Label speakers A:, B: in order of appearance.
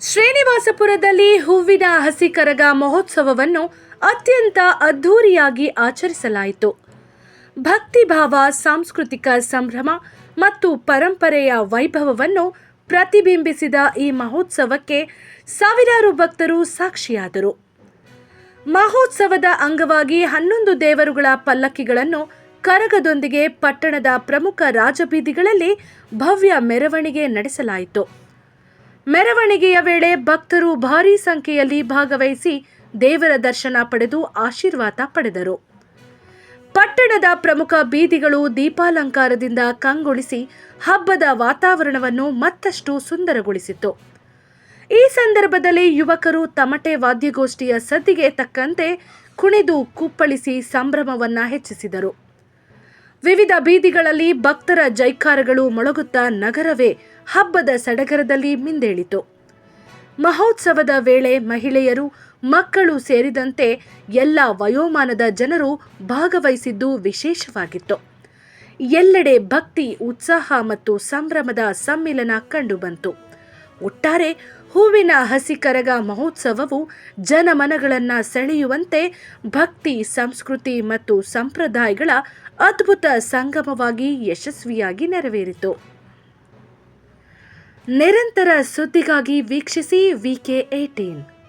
A: ಶ್ರೀನಿವಾಸಪುರದಲ್ಲಿ ಹೂವಿನ ಹಸಿ ಕರಗ ಮಹೋತ್ಸವವನ್ನು ಅತ್ಯಂತ ಅದ್ಧೂರಿಯಾಗಿ ಆಚರಿಸಲಾಯಿತು. ಭಕ್ತಿಭಾವ, ಸಾಂಸ್ಕೃತಿಕ ಸಂಭ್ರಮ ಮತ್ತು ಪರಂಪರೆಯ ವೈಭವವನ್ನು ಪ್ರತಿಬಿಂಬಿಸಿದ ಈ ಮಹೋತ್ಸವಕ್ಕೆ ಸಾವಿರಾರು ಭಕ್ತರು ಸಾಕ್ಷಿಯಾದರು. ಮಹೋತ್ಸವದ ಅಂಗವಾಗಿ 11 ದೇವರುಗಳ ಪಲ್ಲಕ್ಕಿಗಳನ್ನು ಕರಗದೊಂದಿಗೆ ಪಟ್ಟಣದ ಪ್ರಮುಖ ರಾಜಬೀದಿಗಳಲ್ಲಿ ಭವ್ಯ ಮೆರವಣಿಗೆ ನಡೆಸಲಾಯಿತು. ಮೆರವಣಿಗೆಯ ವೇಳೆ ಭಕ್ತರು ಭಾರೀ ಸಂಖ್ಯೆಯಲ್ಲಿ ಭಾಗವಹಿಸಿ ದೇವರ ದರ್ಶನ ಪಡೆದು ಆಶೀರ್ವಾದ ಪಡೆದರು. ಪಟ್ಟಣದ ಪ್ರಮುಖ ಬೀದಿಗಳು ದೀಪಾಲಂಕಾರದಿಂದ ಕಂಗೊಳಿಸಿ ಹಬ್ಬದ ವಾತಾವರಣವನ್ನು ಮತ್ತಷ್ಟು ಸುಂದರಗೊಳಿಸಿತು. ಈ ಸಂದರ್ಭದಲ್ಲಿ ಯುವಕರು ತಮಟೆ ವಾದ್ಯಗೋಷ್ಠಿಯ ಸದ್ದಿಗೆ ತಕ್ಕಂತೆ ಕುಣಿದು ಕುಪ್ಪಳಿಸಿ ಸಂಭ್ರಮವನ್ನು ಹೆಚ್ಚಿಸಿದರು. ವಿವಿಧ ಬೀದಿಗಳಲ್ಲಿ ಭಕ್ತರ ಜೈಕಾರಗಳು ಮೊಳಗುತ್ತಾ ನಗರವೇ ಹಬ್ಬದ ಸಡಗರದಲ್ಲಿ ಮಿಂದೇಳಿತು. ಮಹೋತ್ಸವದ ವೇಳೆ ಮಹಿಳೆಯರು, ಮಕ್ಕಳು ಸೇರಿದಂತೆ ಎಲ್ಲ ವಯೋಮಾನದ ಜನರು ಭಾಗವಹಿಸಿದ್ದು ವಿಶೇಷವಾಗಿತ್ತು. ಎಲ್ಲೆಡೆ ಭಕ್ತಿ, ಉತ್ಸಾಹ ಮತ್ತು ಸಂಭ್ರಮದ ಸಮ್ಮಿಲನ ಕಂಡುಬಂತು. ಒಟ್ಟಾರೆ ಹೂವಿನ ಹಸಿ ಕರಗ ಮಹೋತ್ಸವವು ಜನಮನಗಳನ್ನು ಸೆಳೆಯುವಂತೆ ಭಕ್ತಿ, ಸಂಸ್ಕೃತಿ ಮತ್ತು ಸಂಪ್ರದಾಯಗಳ ಅದ್ಭುತ ಸಂಗಮವಾಗಿ ಯಶಸ್ವಿಯಾಗಿ ನೆರವೇರಿತು. ನಿರಂತರ ಸುದ್ದಿಗಾಗಿ ವೀಕ್ಷಿಸಿ VK18.